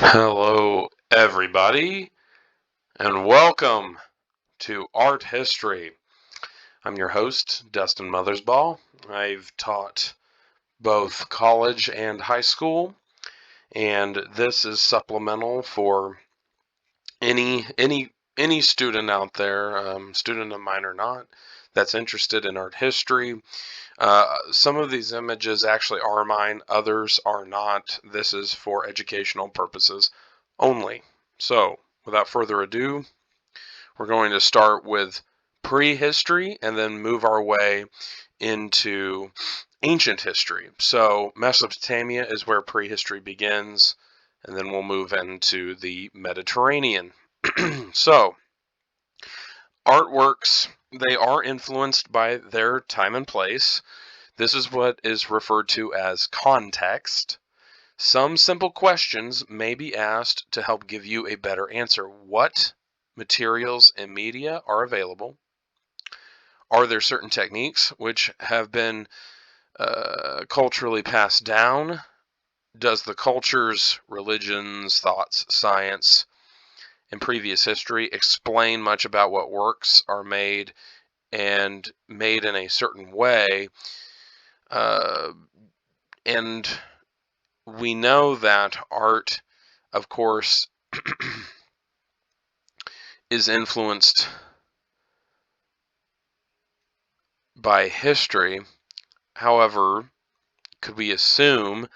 Hello, everybody, and welcome to Art History. I'm your host, Dustin Mothersbaugh. I've taught both college and high school, and this is supplemental for any student out there, student of mine or not, that's interested in art history. Some of these images actually are mine, others are not. This is for educational purposes only. So, without further ado, we're going to start with prehistory and then move our way into ancient history. So, Mesopotamia is where prehistory begins, and then we'll move into the Mediterranean. So, artworks, they are influenced by their time and place. This is what is referred to as context. Some simple questions may be asked to help give you a better answer. What materials and media are available? Are there certain techniques which have been culturally passed down? Does the culture's religions, thoughts, science, and previous history explain much about what works are made and made in a certain way? And we know that art, of course, is influenced by history. However, could we assume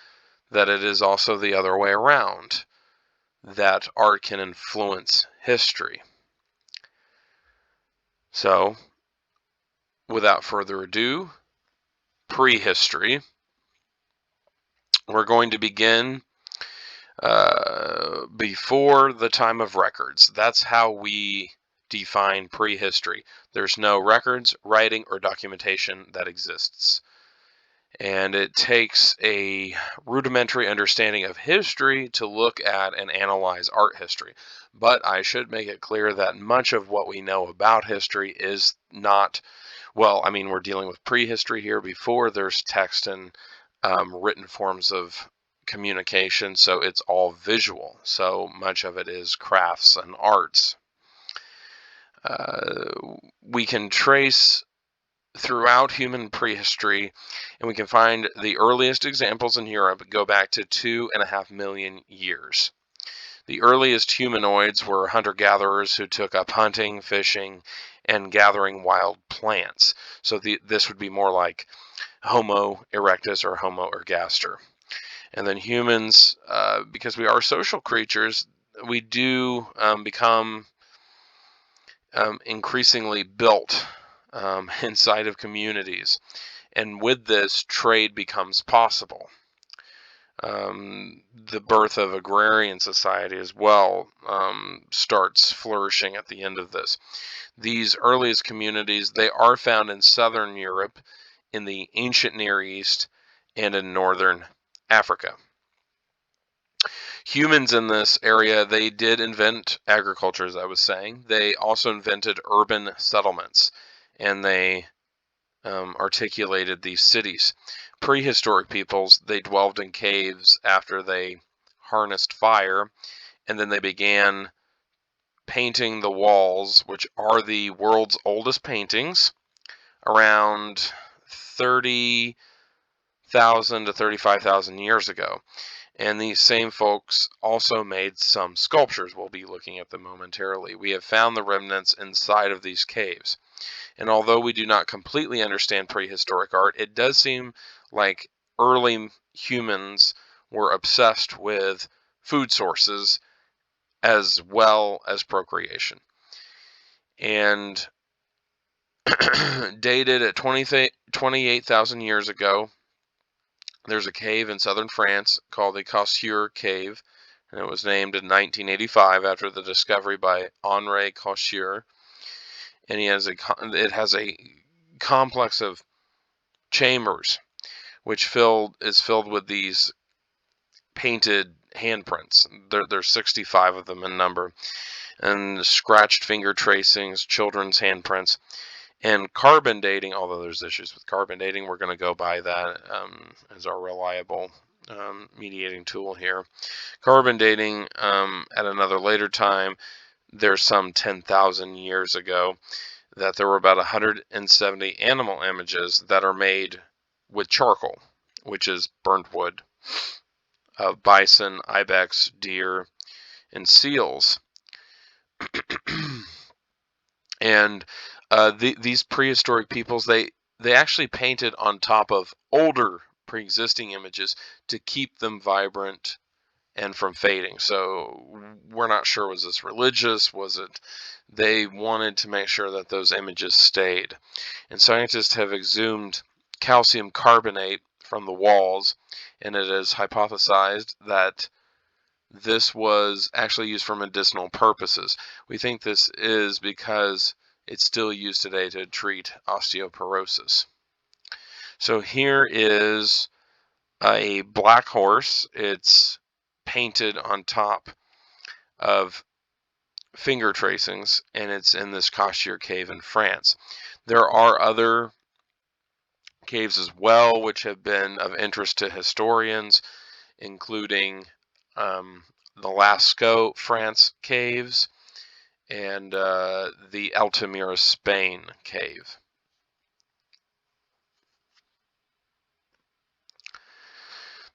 that it is also the other way around, that art can influence history? So, without further ado, prehistory. We're going to begin before the time of records. That's how we define prehistory. There's no records, writing, or documentation that exists. And it takes a rudimentary understanding of history to look at and analyze art history. But I should make it clear that much of what we know about history is not, well, I mean, we're dealing with prehistory here before there's text and written forms of communication, so it's all visual. So much of it is crafts and arts. We can trace throughout human prehistory, and we can find the earliest examples in Europe go back to 2.5 million years. The earliest humanoids were hunter-gatherers who took up hunting, fishing, and gathering wild plants. So this would be more like Homo erectus or Homo ergaster. And then humans, because we are social creatures, we do become increasingly built inside of communities. And with this, trade becomes possible. The birth of agrarian society as well starts flourishing at the end of this. These earliest communities, they are found in southern Europe, in the ancient Near East, and in northern Africa. Humans in this area, they did invent agriculture, as I was saying. They also invented urban settlements, and they articulated these cities. Prehistoric peoples, they dwelled in caves after they harnessed fire, and then they began painting the walls, which are the world's oldest paintings, around 30,000 to 35,000 years ago. And these same folks also made some sculptures. We'll be looking at them momentarily. We have found the remnants inside of these caves. And although we do not completely understand prehistoric art, it does seem like early humans were obsessed with food sources as well as procreation. And dated at 28,000 years ago, there's a cave in southern France called the Cossure Cave, and it was named in 1985 after the discovery by Henri Cossure. And it has a complex of chambers, which is filled with these painted handprints. There's 65 of them in number, and scratched finger tracings, children's handprints. And carbon dating, although there's issues with carbon dating, we're going to go by that as our reliable mediating tool here. Carbon dating at another later time, there's some 10,000 years ago, that there were about 170 animal images that are made with charcoal, which is burnt wood, of bison, ibex, deer, and seals. And these prehistoric peoples, they actually painted on top of older pre-existing images to keep them vibrant and from fading. So we're not sure, was this religious? Was it they wanted to make sure that those images stayed? And scientists have exhumed calcium carbonate from the walls, and it is hypothesized that this was actually used for medicinal purposes. We think this is because it's still used today to treat osteoporosis. So here is a black horse. It's painted on top of finger tracings, and it's in this Cassier cave in France. There are other caves as well which have been of interest to historians, including the Lascaux, France caves, and the Altamira, Spain cave.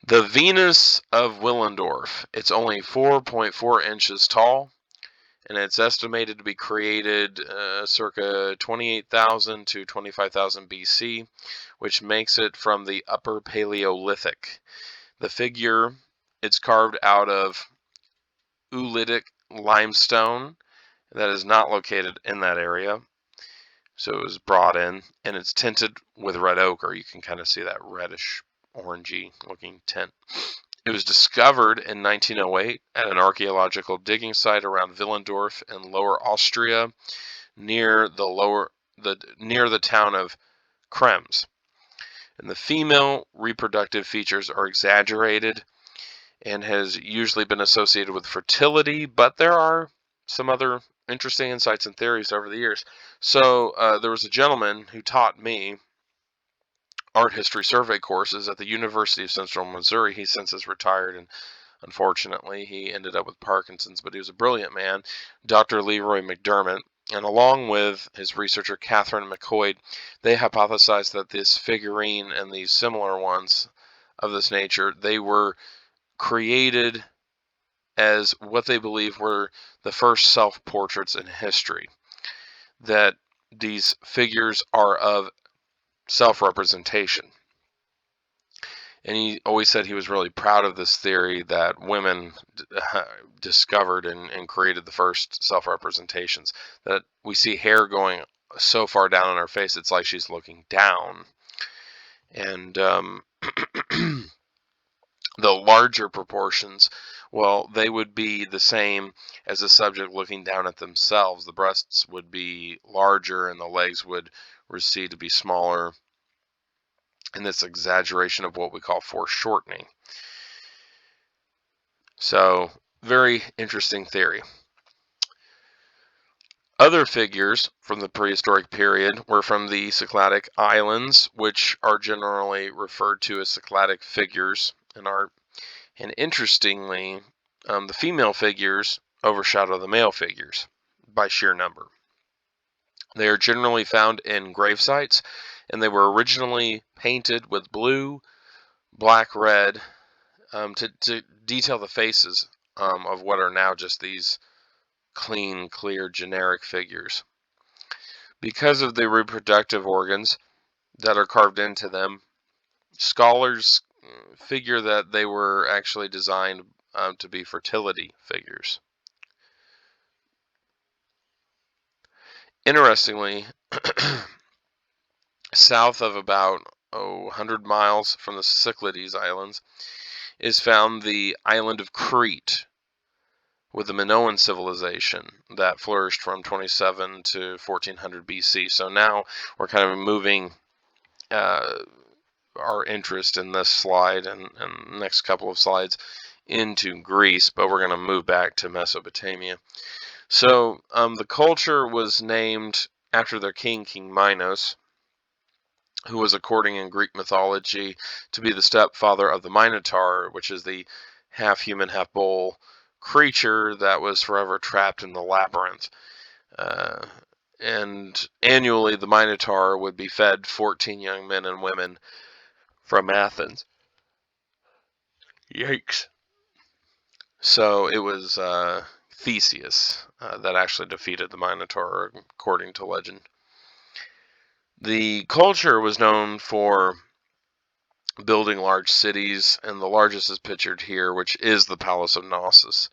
The Venus of Willendorf. It's only 4.4 inches tall, and it's estimated to be created circa 28,000 to 25,000 BC, which makes it from the Upper Paleolithic. The figure, it's carved out of oolitic limestone that is not located in that area. So it was brought in, and it's tinted with red ochre. You can kind of see that reddish, orangey looking tint. It was discovered in 1908 at an archaeological digging site around Willendorf in Lower Austria, near the town of Krems. And the female reproductive features are exaggerated and has usually been associated with fertility, but there are some other interesting insights and theories over the years. So there was a gentleman who taught me art history survey courses at the University of Central Missouri. He since is retired, and unfortunately he ended up with Parkinson's, but he was a brilliant man, Dr. Leroy McDermott. And along with his researcher Catherine McCoy, they hypothesized that this figurine and these similar ones of this nature, they were created as what they believe were the first self-portraits in history. That these figures are of self-representation. And he always said he was really proud of this theory that women discovered and created the first self-representations. That we see hair going so far down on her face, it's like she's looking down. And the larger proportions, well, they would be the same as the subject looking down at themselves. The breasts would be larger and the legs would recede to be smaller. And this exaggeration of what we call foreshortening. So, very interesting theory. Other figures from the prehistoric period were from the Cycladic Islands, which are generally referred to as Cycladic figures in art. And interestingly, the female figures overshadow the male figures by sheer number. They are generally found in grave sites, and they were originally painted with blue, black, red, to detail the faces of what are now just these clean, clear, generic figures. Because of the reproductive organs that are carved into them, scholars figure that they were actually designed to be fertility figures. Interestingly, south of about 100 miles from the Cyclades Islands is found the island of Crete, with the Minoan civilization that flourished from 27 to 1400 BC. So now we're kind of moving our interest in this slide and the next couple of slides into Greece, but we're going to move back to Mesopotamia. So the culture was named after their king, King Minos, who was according in Greek mythology to be the stepfather of the Minotaur, which is the half-human, half-bull creature that was forever trapped in the labyrinth. And annually, the Minotaur would be fed 14 young men and women from Athens. Yikes. So it was Theseus that actually defeated the Minotaur, according to legend. The culture was known for building large cities, and the largest is pictured here, which is the Palace of Knossos.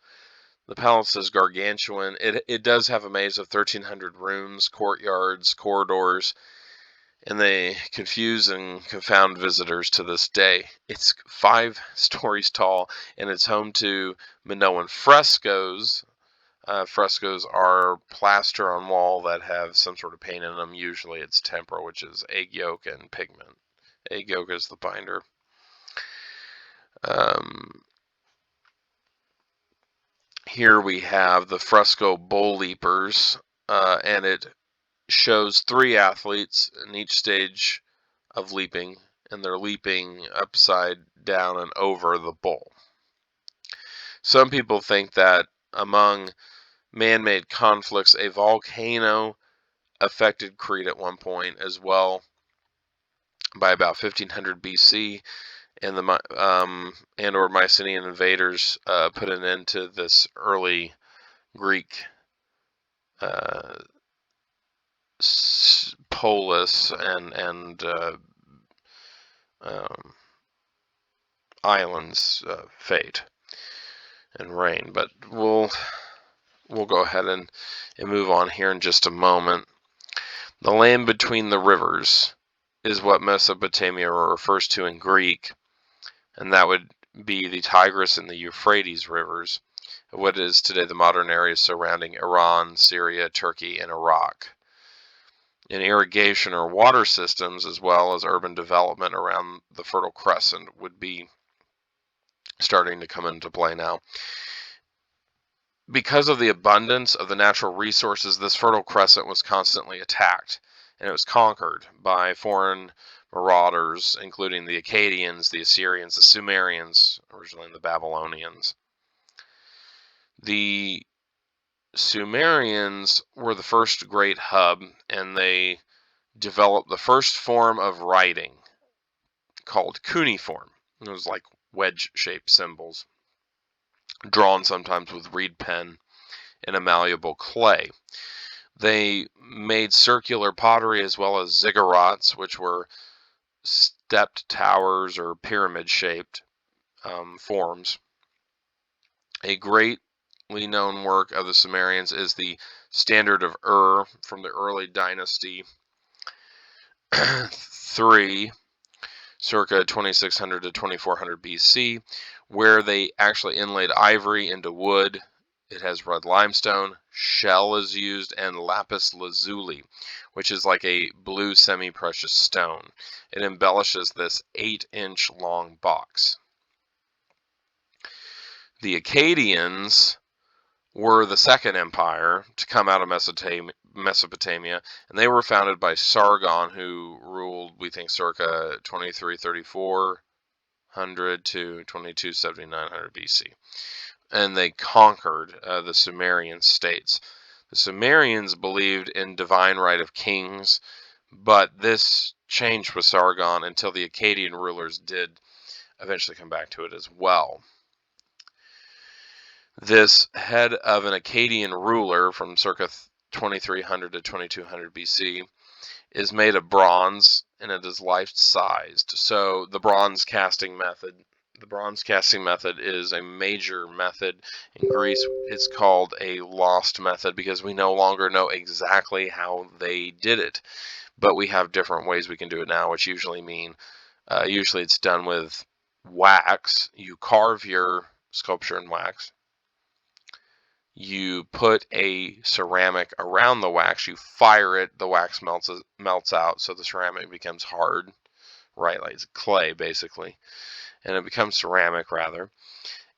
The palace is gargantuan. It does have a maze of 1,300 rooms, courtyards, corridors, and they confuse and confound visitors to this day. It's 5 stories tall, and it's home to Minoan frescoes. Frescoes are plaster on wall that have some sort of paint in them. Usually it's tempera, which is egg yolk and pigment. Egg yolk is the binder. Here we have the fresco bull leapers, and it shows 3 athletes in each stage of leaping, and they're leaping upside down and over the bull. Some people think that among man-made conflicts, a volcano affected Crete at one point as well by about 1500 BC, and or Mycenaean invaders put an end to this early Greek polis and islands fate and reign. But we'll go ahead and move on here in just a moment. The land between the rivers is what Mesopotamia refers to in Greek, and that would be the Tigris and the Euphrates rivers, what is today the modern areas surrounding Iran, Syria, Turkey, and Iraq. In irrigation or water systems, as well as urban development around the Fertile Crescent, would be starting to come into play now. Because of the abundance of the natural resources, this Fertile Crescent was constantly attacked, and it was conquered by foreign marauders, including the Akkadians, the Assyrians, the Sumerians, originally the Babylonians. The Sumerians were the first great hub, and they developed the first form of writing called cuneiform. It was like wedge-shaped symbols, drawn sometimes with reed pen and a malleable clay. They made circular pottery as well as ziggurats, which were stepped towers or pyramid-shaped forms. A greatly known work of the Sumerians is the Standard of Ur from the early dynasty 3, circa 2600 to 2400 BC, where they actually inlaid ivory into wood. It has red limestone, shell is used, and lapis lazuli, which is like a blue semi-precious stone. It embellishes this 8-inch long box. The Akkadians were the second empire to come out of Mesopotamia, and they were founded by Sargon, who ruled, we think, circa 233400 to 227900 BC. And they conquered the Sumerian states. The Sumerians believed in divine right of kings, but this changed with Sargon until the Akkadian rulers did eventually come back to it as well. This head of an Akkadian ruler from circa 2300 to 2200 BC is made of bronze, and it is life-sized. So the bronze casting method is a major method. In Greece, it's called a lost method because we no longer know exactly how they did it. But we have different ways we can do it now, which usually it's done with wax. You carve your sculpture in wax. You put a ceramic around the wax, you fire it, the wax melts out, so the ceramic becomes hard, right, like clay basically, and it becomes ceramic rather,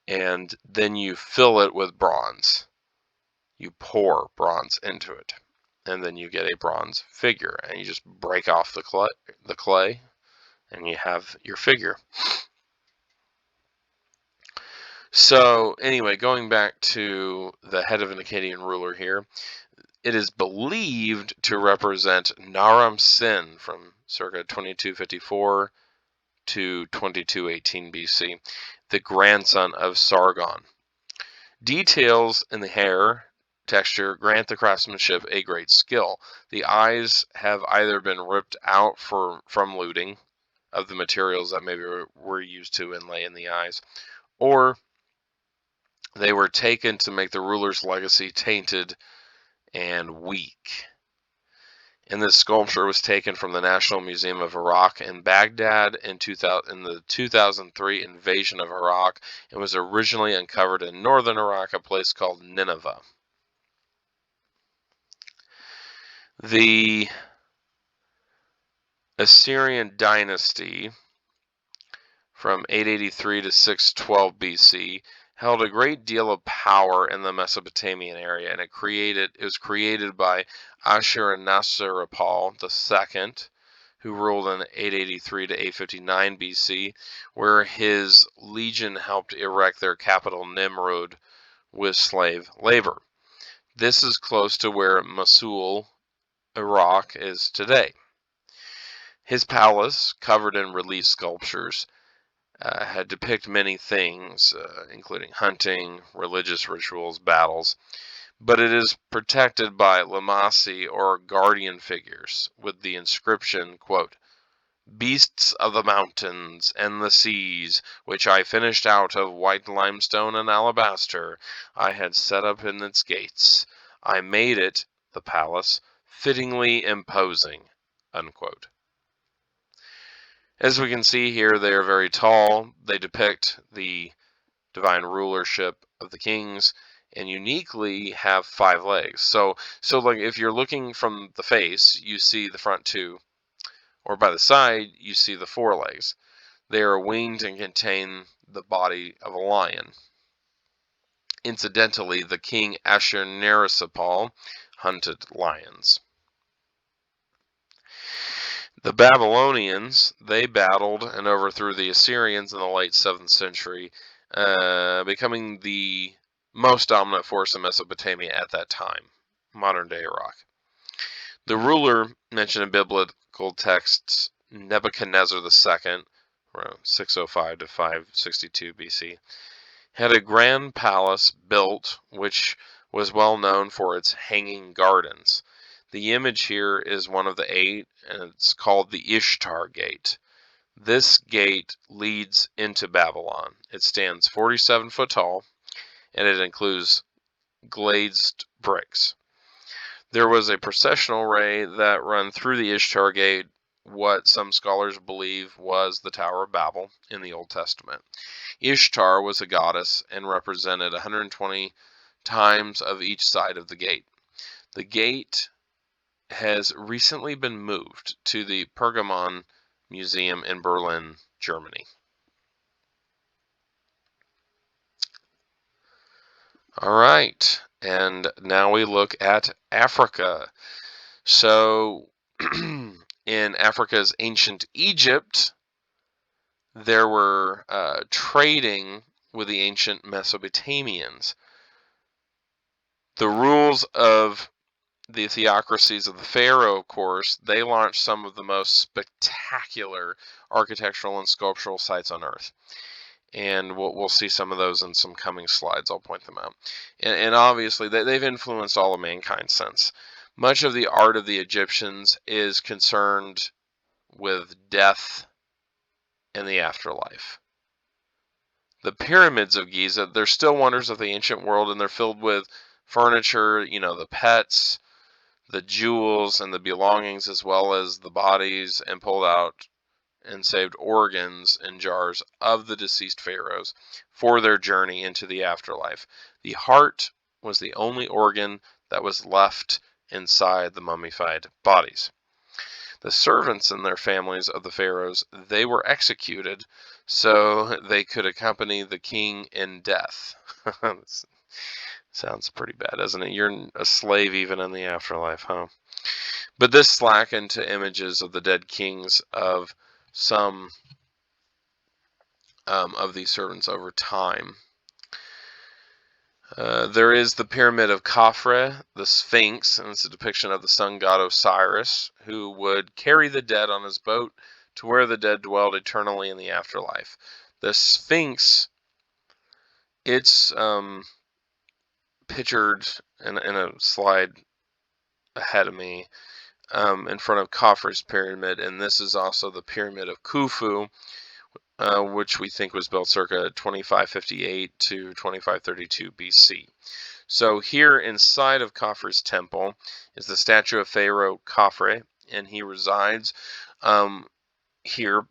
and then you fill it with bronze. You pour bronze into it. and then you get a bronze figure, and you just break off the clay, and you have your figure. So anyway, going back to the head of an Akkadian ruler here, it is believed to represent Naram Sin from circa 2254 to 2218 BC, the grandson of Sargon. Details in the hair texture grant the craftsmanship a great skill. The eyes have either been ripped out from looting of the materials that maybe were used to inlay in the eyes, or they were taken to make the ruler's legacy tainted and weak. And this sculpture was taken from the National Museum of Iraq in Baghdad in the 2003 invasion of Iraq, and was originally uncovered in northern Iraq, a place called Nineveh. The Assyrian dynasty from 883 to 612 BC held a great deal of power in the Mesopotamian area, and it was created by Ashurnasirpal II, who ruled in 883 to 859 BC, where his legion helped erect their capital Nimrud with slave labor. This is close to where Mosul, Iraq, is today. His palace, covered in relief sculptures, had depict many things, including hunting, religious rituals, battles, but it is protected by lamasi, or guardian figures, with the inscription, quote, "Beasts of the mountains and the seas, which I finished out of white limestone and alabaster, I had set up in its gates. I made it," the palace, "fittingly imposing," unquote. As we can see here, they are very tall. They depict the divine rulership of the kings, and uniquely have 5 legs. So like if you're looking from the face, you see the front 2, or by the side, you see the 4 legs. They are winged and contain the body of a lion. Incidentally, the king Ashurnasirpal hunted lions. The Babylonians, they battled and overthrew the Assyrians in the late 7th century, becoming the most dominant force in Mesopotamia at that time, modern-day Iraq. The ruler mentioned in biblical texts, Nebuchadnezzar II, around 605 to 562 BC, had a grand palace built, which was well known for its hanging gardens. The image here is one of the 8, and it's called the Ishtar Gate. This gate leads into Babylon. It stands 47 foot tall, and it includes glazed bricks. There was a processional ray that ran through the Ishtar Gate, what some scholars believe was the Tower of Babel in the Old Testament. Ishtar was a goddess and represented 120 times of each side of the gate. The gate has recently been moved to the Pergamon Museum in Berlin, Germany. All right, and now we look at Africa. So in Africa's ancient Egypt, there were trading with the ancient Mesopotamians. The rules of the theocracies of the Pharaoh, of course, they launched some of the most spectacular architectural and sculptural sites on Earth. And we'll see some of those in some coming slides. I'll point them out. And obviously, they've influenced all of mankind since. Much of the art of the Egyptians is concerned with death and the afterlife. The pyramids of Giza, they're still wonders of the ancient world, and they're filled with furniture, the pets, the jewels, and the belongings, as well as the bodies and pulled out and saved organs in jars of the deceased pharaohs for their journey into the afterlife. The heart was the only organ that was left inside the mummified bodies. The servants and their families of the pharaohs, they were executed so they could accompany the king in death. Sounds pretty bad, doesn't it? You're a slave even in the afterlife, huh? But this slackened to images of the dead kings of some of these servants over time. There is the Pyramid of Khafre, the Sphinx, and it's a depiction of the sun god Osiris, who would carry the dead on his boat to where the dead dwelled eternally in the afterlife. The Sphinx, it's pictured in a slide ahead of me in front of Khafre's pyramid, and this is also the Pyramid of Khufu, which we think was built circa 2558 to 2532 BC. So here inside of Khafre's temple is the statue of Pharaoh Khafre, and he resides here.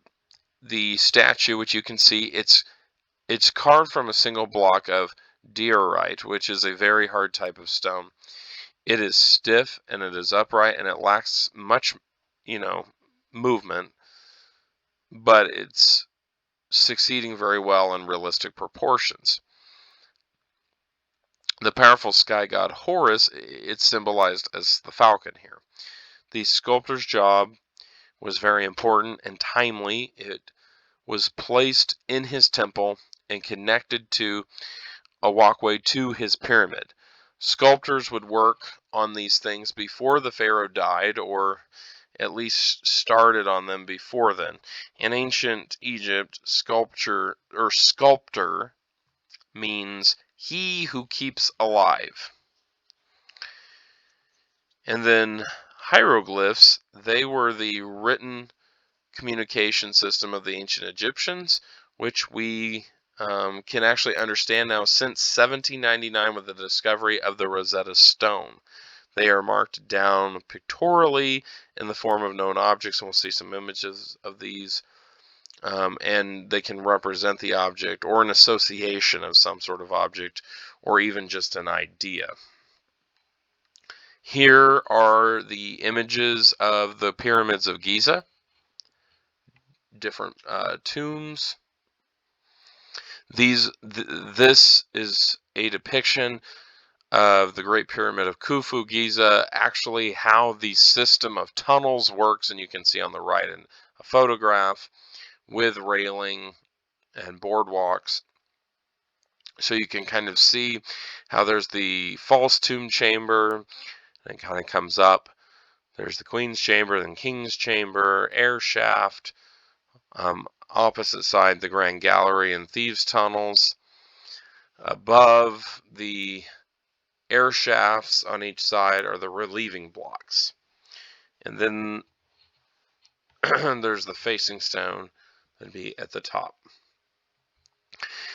The statue, which you can see, it's carved from a single block of diorite, which is a very hard type of stone. It is stiff and it is upright and it lacks much, movement, but it's succeeding very well in realistic proportions. The powerful sky god Horus, it's symbolized as the falcon here. The sculptor's job was very important and timely. It was placed in his temple and connected to a walkway to his pyramid. Sculptors would work on these things before the pharaoh died, or at least started on them before then. In ancient Egypt, sculptor means he who keeps alive. And then hieroglyphs, they were the written communication system of the ancient Egyptians, which we can actually understand now since 1799 with the discovery of the Rosetta Stone. They are marked down pictorially in the form of known objects, and we'll see some images of these. And they can represent the object or an association of some sort of object or even just an idea. Here are the images of the pyramids of Giza, different tombs. This is a depiction of the Great Pyramid of Khufu, Giza, actually how the system of tunnels works, and you can see on the right in a photograph with railing and boardwalks. So you can kind of see how there's the false tomb chamber, and it kind of comes up. There's the Queen's chamber, then King's chamber, air shaft, opposite side the Grand Gallery and Thieves' tunnels. Above the air shafts on each side are the relieving blocks. And then there's the facing stone that'd be at the top.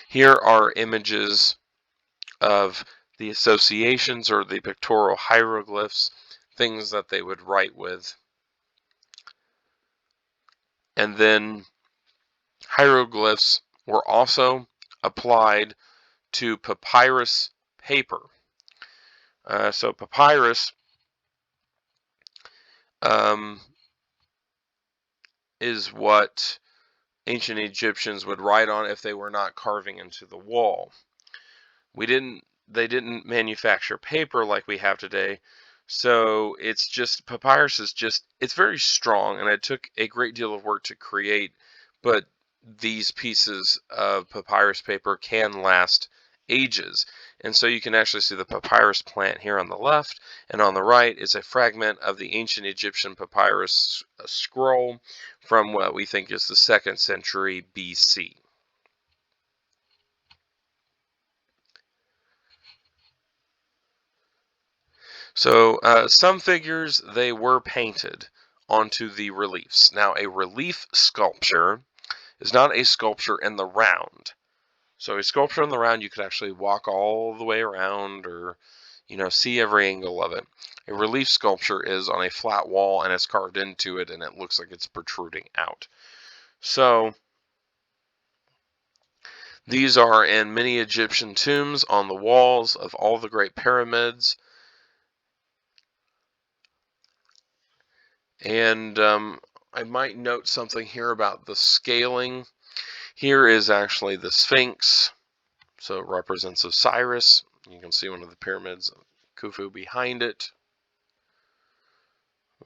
Here are images of the associations or the pictorial hieroglyphs, things that they would write with. And then hieroglyphs were also applied to papyrus paper. So papyrus is what ancient Egyptians would write on if they were not carving into the wall. They didn't manufacture paper like we have today, so papyrus is it's very strong, and it took a great deal of work to create, but these pieces of papyrus paper can last ages. And so you can actually see the papyrus plant here on the left, and on the right is a fragment of the ancient Egyptian papyrus scroll from what we think is the 2nd century BC. So some figures, they were painted onto the reliefs. Now, a relief sculpture is not a sculpture in the round. So a sculpture in the round, you could actually walk all the way around or, see every angle of it. A relief sculpture is on a flat wall and it's carved into it and it looks like it's protruding out. So these are in many Egyptian tombs on the walls of all the great pyramids. And I might note something here about the scaling. Here is actually the Sphinx. So it represents Osiris. You can see one of the pyramids of Khufu behind it.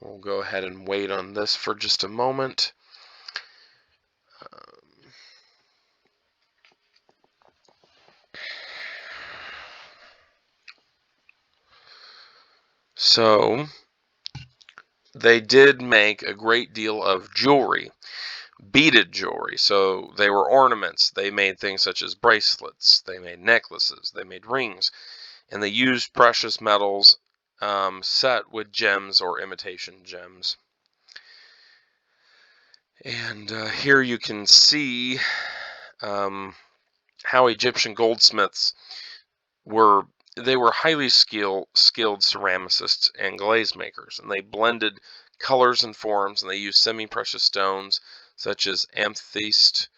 We'll go ahead and wait on this for just a moment. So they did make a great deal of jewelry, beaded jewelry. So they were ornaments. They made things such as bracelets. They made necklaces. They made rings. And they used precious metals set with gems or imitation gems. And here you can see how Egyptian goldsmiths were highly skilled ceramicists and glaze makers, and they blended colors and forms, and they used semi-precious stones such as amethyst,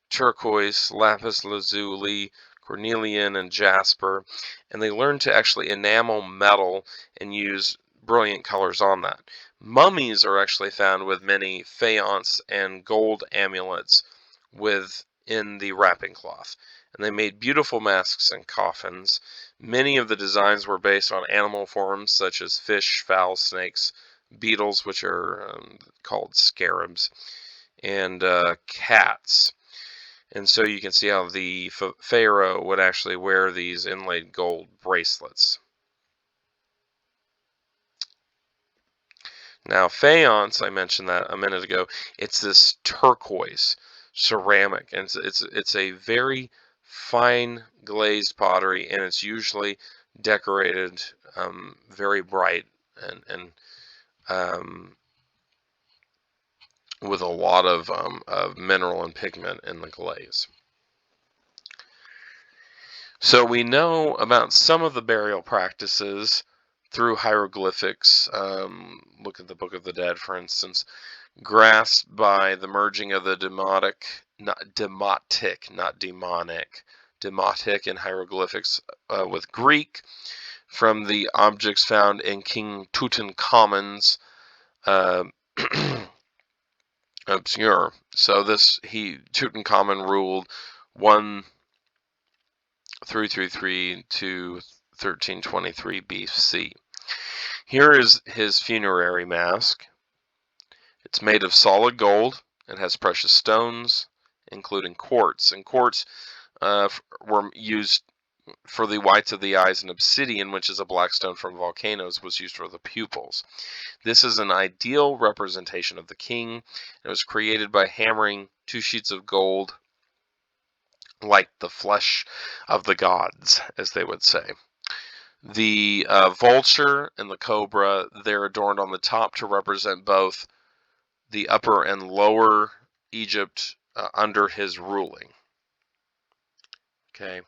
turquoise, lapis lazuli, cornelian, and jasper, and they learned to actually enamel metal and use brilliant colors on that. Mummies are actually found with many faience and gold amulets within the wrapping cloth. And they made beautiful masks and coffins. Many of the designs were based on animal forms such as fish, fowl, snakes, beetles, which are called scarabs, and cats. And so you can see how the pharaoh would actually wear these inlaid gold bracelets. Now, faience, I mentioned that a minute ago, it's this turquoise ceramic, and it's a very fine glazed pottery, and it's usually decorated very bright and with a lot of mineral and pigment in the glaze. So we know about some of the burial practices through hieroglyphics. Look at the Book of the Dead, for instance, grasped by the merging of the demotic in hieroglyphics with Greek from the objects found in King Tutankhamun's obscure. So Tutankhamun ruled 1333 to 1323 BC. Here is his funerary mask. It's made of solid gold. It has precious stones, including quartz. And quartz were used for the whites of the eyes, and obsidian, which is a black stone from volcanoes, was used for the pupils. This is an ideal representation of the king. It was created by hammering 2 sheets of gold like the flesh of the gods, as they would say. The vulture and the cobra, they're adorned on the top to represent both the upper and lower Egypt under his ruling. Okay.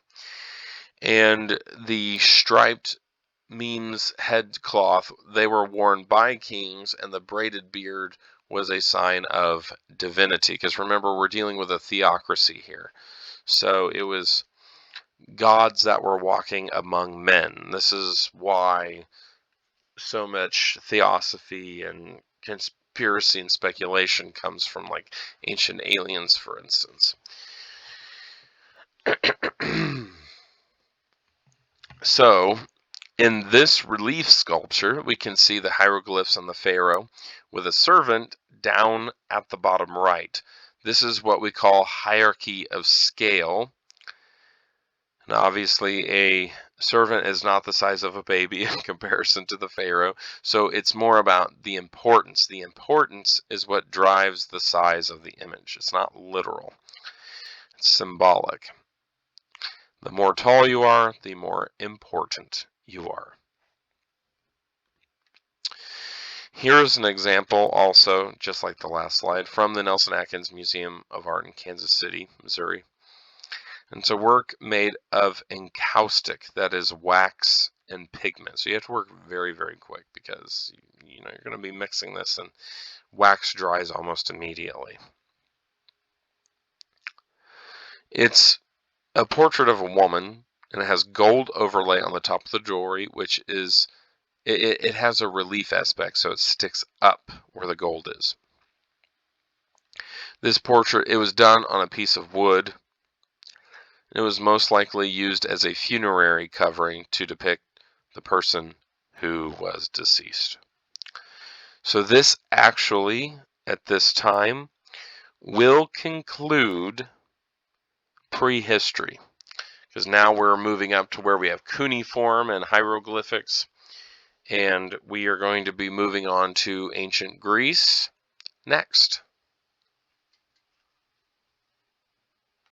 And the striped memes headcloth, they were worn by kings, and the braided beard was a sign of divinity. Because remember, we're dealing with a theocracy here. So it was gods that were walking among men. This is why so much theosophy and conspiracy and speculation comes from, like, ancient aliens, for instance. So, in this relief sculpture, we can see the hieroglyphs on the pharaoh with a servant down at the bottom right. This is what we call hierarchy of scale. And obviously, a servant is not the size of a baby in comparison to the pharaoh, so it's more about the importance. The importance is what drives the size of the image. It's not literal. It's symbolic. The more tall you are, the more important you are. Here's an example also, just like the last slide, from the Nelson Atkins Museum of Art in Kansas City, Missouri. And it's a work made of encaustic, that is wax and pigment. So you have to work very, very quick, because you're going to be mixing this, and wax dries almost immediately. It's a portrait of a woman, and it has gold overlay on the top of the jewelry, which is, it has a relief aspect, so it sticks up where the gold is. This portrait, it was done on a piece of wood. It was most likely used as a funerary covering to depict the person who was deceased. So this actually, at this time, will conclude prehistory, because now we're moving up to where we have cuneiform and hieroglyphics, and we are going to be moving on to ancient Greece next.